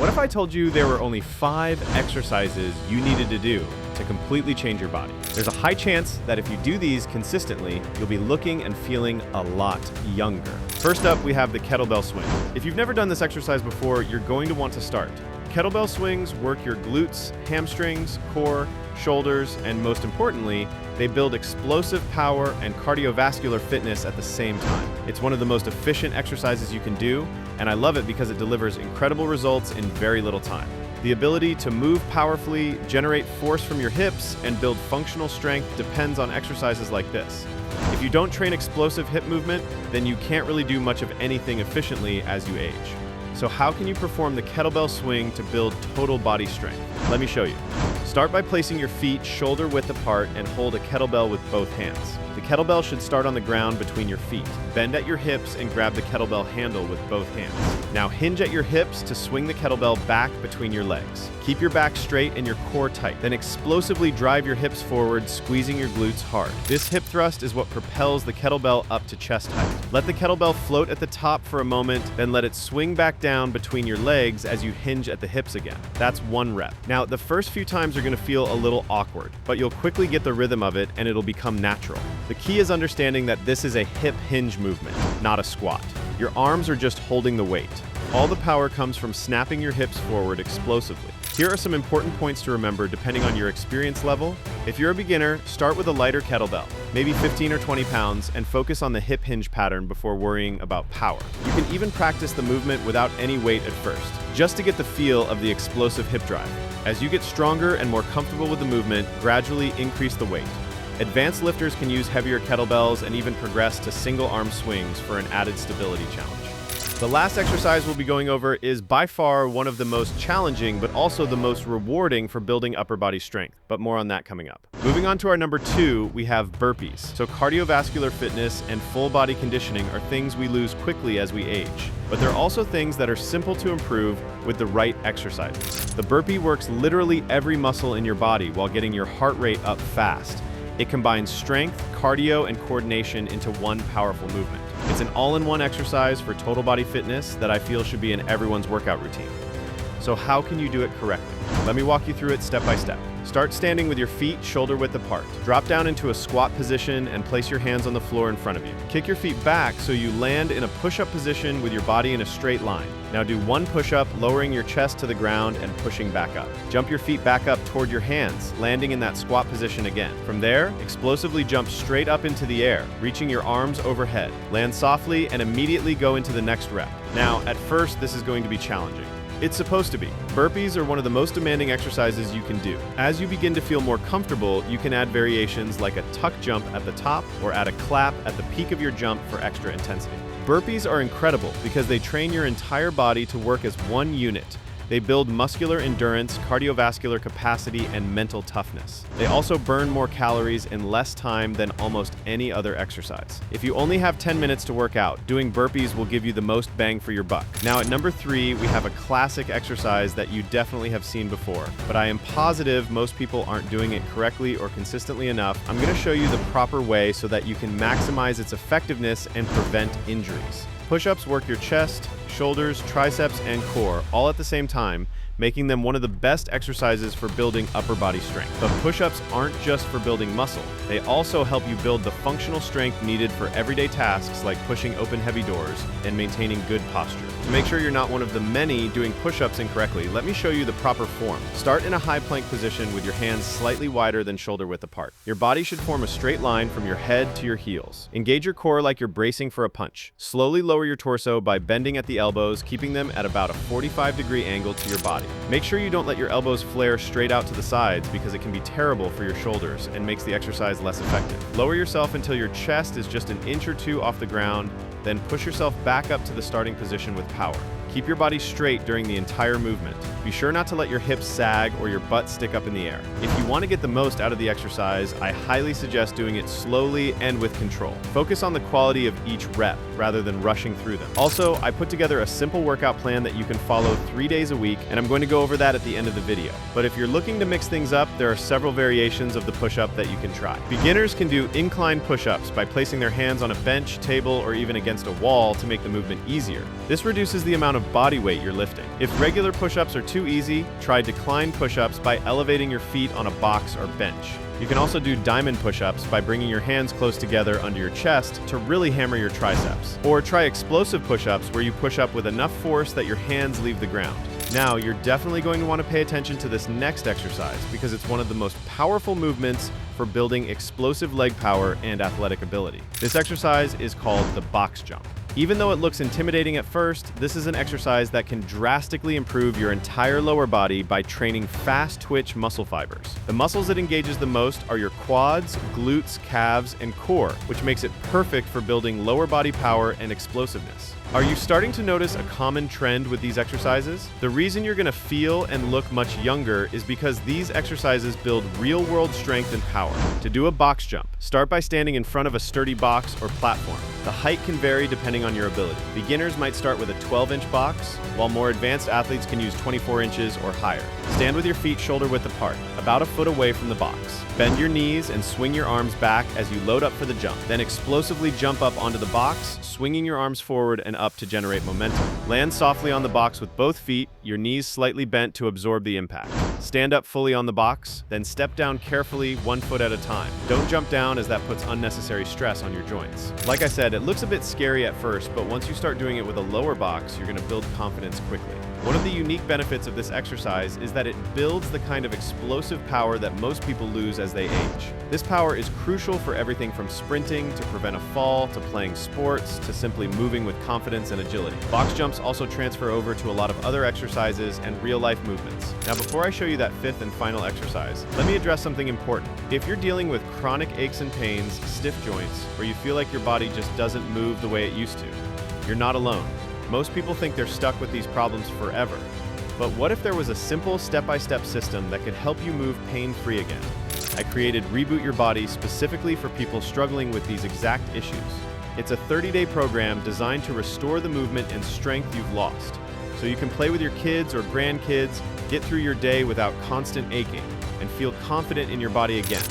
What if I told you there were only 5 exercises you needed to do to completely change your body? There's a high chance that if you do these consistently, you'll be looking and feeling a lot younger. First up, we have the kettlebell swing. If you've never done this exercise before, you're going to want to start. Kettlebell swings work your glutes, hamstrings, core, shoulders, and most importantly, they build explosive power and cardiovascular fitness at the same time. It's one of the most efficient exercises you can do, and I love it because it delivers incredible results in very little time. The ability to move powerfully, generate force from your hips, and build functional strength depends on exercises like this. If you don't train explosive hip movement, then you can't really do much of anything efficiently as you age. So how can you perform the kettlebell swing to build total body strength? Let me show you. Start by placing your feet shoulder width apart and hold a kettlebell with both hands. The kettlebell should start on the ground between your feet. Bend at your hips and grab the kettlebell handle with both hands. Now hinge at your hips to swing the kettlebell back between your legs. Keep your back straight and your core tight. Then explosively drive your hips forward, squeezing your glutes hard. This hip thrust is what propels the kettlebell up to chest height. Let the kettlebell float at the top for a moment, then let it swing back down between your legs as you hinge at the hips again. That's 1 rep. Now, the first few times are going to feel a little awkward, but you'll quickly get the rhythm of it and it'll become natural. The key is understanding that this is a hip hinge movement, not a squat. Your arms are just holding the weight. All the power comes from snapping your hips forward explosively. Here are some important points to remember depending on your experience level. If you're a beginner, start with a lighter kettlebell, maybe 15 or 20 pounds, and focus on the hip hinge pattern before worrying about power. You can even practice the movement without any weight at first, just to get the feel of the explosive hip drive. As you get stronger and more comfortable with the movement, gradually increase the weight. Advanced lifters can use heavier kettlebells and even progress to single-arm swings for an added stability challenge. The last exercise we'll be going over is by far one of the most challenging, but also the most rewarding for building upper body strength, but more on that coming up. Moving on to our number 2, we have burpees. So cardiovascular fitness and full body conditioning are things we lose quickly as we age, but they're also things that are simple to improve with the right exercises. The burpee works literally every muscle in your body while getting your heart rate up fast. It combines strength, cardio, and coordination into one powerful movement. It's an all-in-one exercise for total body fitness that I feel should be in everyone's workout routine. So how can you do it correctly? Let me walk you through it step by step. Start standing with your feet shoulder width apart. Drop down into a squat position and place your hands on the floor in front of you. Kick your feet back so you land in a push-up position with your body in a straight line. Now do 1 push-up, lowering your chest to the ground and pushing back up. Jump your feet back up toward your hands, landing in that squat position again. From there, explosively jump straight up into the air, reaching your arms overhead. Land softly and immediately go into the next rep. Now, at first, this is going to be challenging. It's supposed to be. Burpees are one of the most demanding exercises you can do. As you begin to feel more comfortable, you can add variations like a tuck jump at the top or add a clap at the peak of your jump for extra intensity. Burpees are incredible because they train your entire body to work as one unit. They build muscular endurance, cardiovascular capacity, and mental toughness. They also burn more calories in less time than almost any other exercise. If you only have 10 minutes to work out, doing burpees will give you the most bang for your buck. Now at number 3, we have a classic exercise that you definitely have seen before, but I am positive most people aren't doing it correctly or consistently enough. I'm going to show you the proper way so that you can maximize its effectiveness and prevent injuries. Push-ups work your chest, shoulders, triceps, and core all at the same time, making them one of the best exercises for building upper body strength. But push-ups aren't just for building muscle. They also help you build the functional strength needed for everyday tasks like pushing open heavy doors and maintaining good posture. To make sure you're not one of the many doing push-ups incorrectly, let me show you the proper form. Start in a high plank position with your hands slightly wider than shoulder width apart. Your body should form a straight line from your head to your heels. Engage your core like you're bracing for a punch. Slowly lower your torso by bending at the elbows, keeping them at about a 45-degree angle to your body. Make sure you don't let your elbows flare straight out to the sides because it can be terrible for your shoulders and makes the exercise less effective. Lower yourself until your chest is just an inch or 2 off the ground, then push yourself back up to the starting position with power. Keep your body straight during the entire movement. Be sure not to let your hips sag or your butt stick up in the air. If you want to get the most out of the exercise, I highly suggest doing it slowly and with control. Focus on the quality of each rep rather than rushing through them. Also, I put together a simple workout plan that you can follow 3 days a week, and I'm going to go over that at the end of the video. But if you're looking to mix things up, there are several variations of the push-up that you can try. Beginners can do incline push-ups by placing their hands on a bench, table, or even against a wall to make the movement easier. This reduces the amount of body weight you're lifting. If regular push-ups are too easy, try decline push-ups by elevating your feet on a box or bench. You can also do diamond push-ups by bringing your hands close together under your chest to really hammer your triceps. Or try explosive push-ups where you push up with enough force that your hands leave the ground. Now, you're definitely going to want to pay attention to this next exercise because it's one of the most powerful movements for building explosive leg power and athletic ability. This exercise is called the box jump. Even though it looks intimidating at first, this is an exercise that can drastically improve your entire lower body by training fast twitch muscle fibers. The muscles it engages the most are your quads, glutes, calves, and core, which makes it perfect for building lower body power and explosiveness. Are you starting to notice a common trend with these exercises? The reason you're going to feel and look much younger is because these exercises build real-world strength and power. To do a box jump, start by standing in front of a sturdy box or platform. The height can vary depending on your ability. Beginners might start with a 12-inch box, while more advanced athletes can use 24 inches or higher. Stand with your feet shoulder-width apart, about a foot away from the box. Bend your knees and swing your arms back as you load up for the jump. Then explosively jump up onto the box, swinging your arms forward and up to generate momentum. Land softly on the box with both feet, your knees slightly bent to absorb the impact. Stand up fully on the box, then step down carefully 1 foot at a time. Don't jump down as that puts unnecessary stress on your joints. Like I said, it looks a bit scary at first, but once you start doing it with a lower box, you're going to build confidence quickly. One of the unique benefits of this exercise is that it builds the kind of explosive power that most people lose as they age. This power is crucial for everything from sprinting to prevent a fall, to playing sports, to simply moving with confidence and agility. Box jumps also transfer over to a lot of other exercises and real-life movements. Now, before I show you that fifth and final exercise, let me address something important. If you're dealing with chronic aches and pains, stiff joints, or you feel like your body just doesn't move the way it used to, you're not alone. Most people think they're stuck with these problems forever. But what if there was a simple step-by-step system that could help you move pain-free again? I created Reboot Your Body specifically for people struggling with these exact issues. It's a 30-day program designed to restore the movement and strength you've lost, so you can play with your kids or grandkids, get through your day without constant aching, and feel confident in your body again.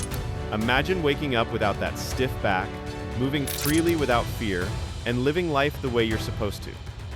Imagine waking up without that stiff back, moving freely without fear, and living life the way you're supposed to.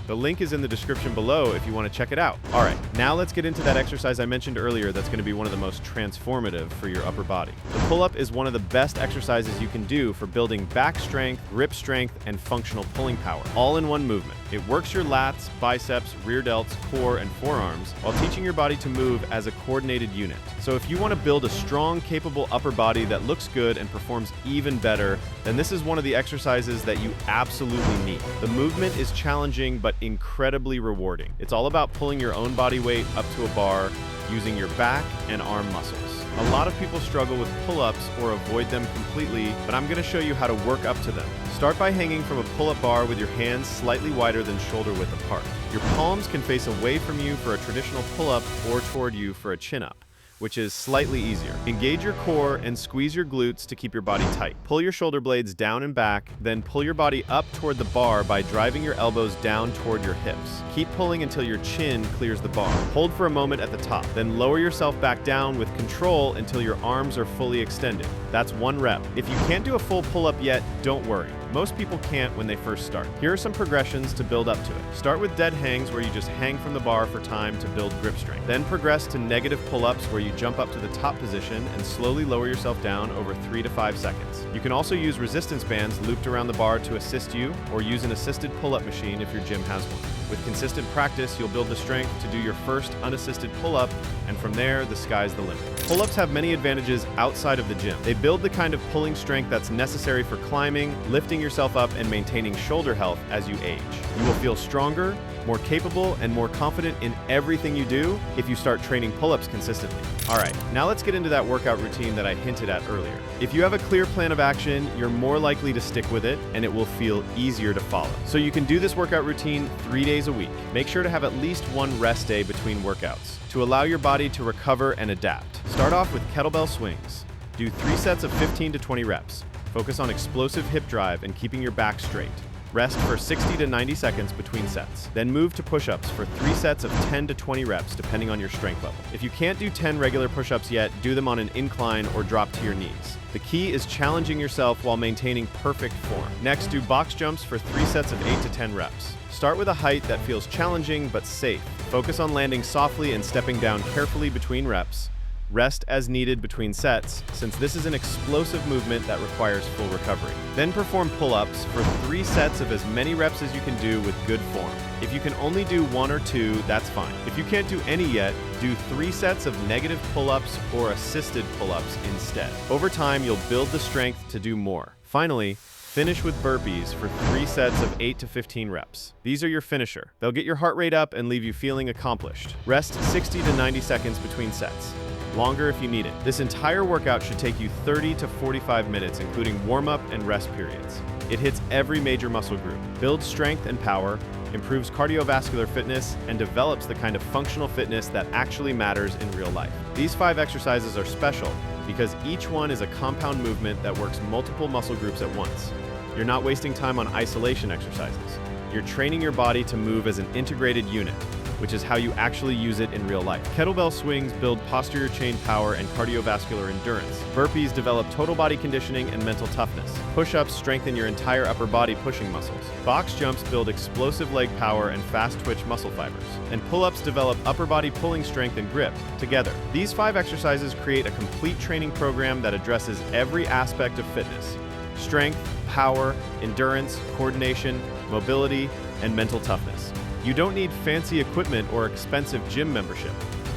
The link is in the description below if you want to check it out. All right, now let's get into that exercise I mentioned earlier that's going to be one of the most transformative for your upper body. The pull-up is one of the best exercises you can do for building back strength, grip strength, and functional pulling power, all in one movement. It works your lats, biceps, rear delts, core, and forearms while teaching your body to move as a coordinated unit. So if you want to build a strong, capable upper body that looks good and performs even better, then this is one of the exercises that you absolutely need. The movement is challenging but incredibly rewarding. It's all about pulling your own body weight up to a bar using your back and arm muscles. A lot of people struggle with pull-ups or avoid them completely, but I'm going to show you how to work up to them. Start by hanging from a pull-up bar with your hands slightly wider than shoulder width apart. Your palms can face away from you for a traditional pull-up or toward you for a chin-up, which is slightly easier. Engage your core and squeeze your glutes to keep your body tight. Pull your shoulder blades down and back, then pull your body up toward the bar by driving your elbows down toward your hips. Keep pulling until your chin clears the bar. Hold for a moment at the top, then lower yourself back down with control until your arms are fully extended. That's 1 rep. If you can't do a full pull-up yet, don't worry. Most people can't when they first start. Here are some progressions to build up to it. Start with dead hangs where you just hang from the bar for time to build grip strength. Then progress to negative pull-ups where you jump up to the top position and slowly lower yourself down over 3 to 5 seconds. You can also use resistance bands looped around the bar to assist you, or use an assisted pull-up machine if your gym has one. With consistent practice, you'll build the strength to do your first unassisted pull-up, and from there, the sky's the limit. Pull-ups have many advantages outside of the gym. They build the kind of pulling strength that's necessary for climbing, lifting yourself up, and maintaining shoulder health as you age. You will feel stronger, more capable, and more confident in everything you do if you start training pull-ups consistently. All right, now let's get into that workout routine that I hinted at earlier. If you have a clear plan of action, you're more likely to stick with it, and it will feel easier to follow. So you can do this workout routine 3 days days a week. Make sure to have at least one rest day between workouts to allow your body to recover and adapt. Start off with kettlebell swings. Do 3 sets of 15 to 20 reps. Focus on explosive hip drive and keeping your back straight. Rest for 60 to 90 seconds between sets. Then move to push-ups for 3 sets of 10 to 20 reps depending on your strength level. If you can't do 10 regular push-ups yet, do them on an incline or drop to your knees. The key is challenging yourself while maintaining perfect form. Next, do box jumps for 3 sets of 8 to 10 reps. Start with a height that feels challenging but safe. Focus on landing softly and stepping down carefully between reps. Rest as needed between sets, since this is an explosive movement that requires full recovery. Then perform pull-ups for 3 sets of as many reps as you can do with good form. If you can only do 1 or 2, that's fine. If you can't do any yet, do 3 sets of negative pull-ups or assisted pull-ups instead. Over time, you'll build the strength to do more. Finally, finish with burpees for 3 sets of 8 to 15 reps. These are your finisher. They'll get your heart rate up and leave you feeling accomplished. Rest 60 to 90 seconds between sets. Longer if you need it. This entire workout should take you 30 to 45 minutes, including warm-up and rest periods. It hits every major muscle group, builds strength and power, improves cardiovascular fitness, and develops the kind of functional fitness that actually matters in real life. These 5 exercises are special because each one is a compound movement that works multiple muscle groups at once. You're not wasting time on isolation exercises. You're training your body to move as an integrated unit, which is how you actually use it in real life. Kettlebell swings build posterior chain power and cardiovascular endurance. Burpees develop total body conditioning and mental toughness. Push-ups strengthen your entire upper body pushing muscles. Box jumps build explosive leg power and fast twitch muscle fibers. And pull-ups develop upper body pulling strength and grip. Together, these 5 exercises create a complete training program that addresses every aspect of fitness: strength, power, endurance, coordination, mobility, and mental toughness. You don't need fancy equipment or expensive gym membership.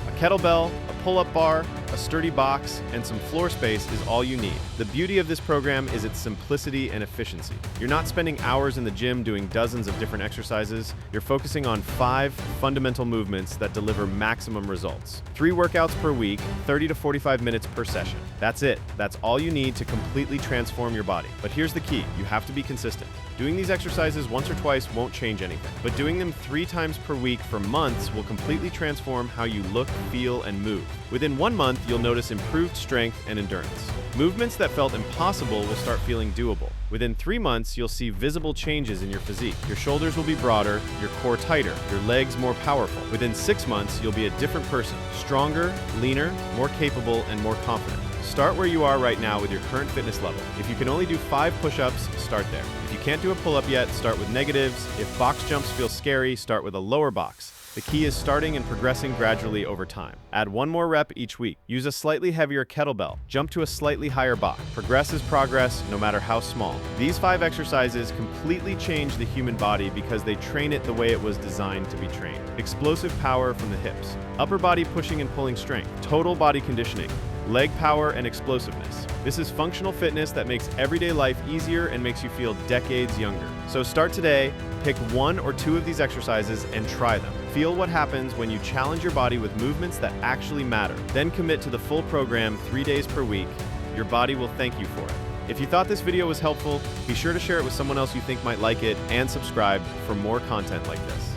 A kettlebell, a pull-up bar, a sturdy box, and some floor space is all you need. The beauty of this program is its simplicity and efficiency. You're not spending hours in the gym doing dozens of different exercises. You're focusing on 5 fundamental movements that deliver maximum results. 3 workouts per week, 30 to 45 minutes per session. That's it. That's all you need to completely transform your body. But here's the key. You have to be consistent. Doing these exercises once or twice won't change anything, but doing them 3 times per week for months will completely transform how you look, feel, and move. Within 1 month, you'll notice improved strength and endurance. Movements that felt impossible will start feeling doable. Within 3 months, you'll see visible changes in your physique. Your shoulders will be broader, your core tighter, your legs more powerful. Within 6 months, you'll be a different person, stronger, leaner, more capable, and more confident. Start where you are right now with your current fitness level. If you can only do 5 push-ups, start there. If you can't do a pull-up yet, start with negatives. If box jumps feel scary, start with a lower box. The key is starting and progressing gradually over time. Add 1 more rep each week. Use a slightly heavier kettlebell. Jump to a slightly higher box. Progress is progress, no matter how small. These 5 exercises completely change the human body because they train it the way it was designed to be trained. Explosive power from the hips. Upper body pushing and pulling strength. Total body conditioning. Leg power and explosiveness. This is functional fitness that makes everyday life easier and makes you feel decades younger. So start today, pick 1 or 2 of these exercises and try them. Feel what happens when you challenge your body with movements that actually matter. Then commit to the full program 3 days per week. Your body will thank you for it. If you thought this video was helpful, be sure to share it with someone else you think might like it and subscribe for more content like this.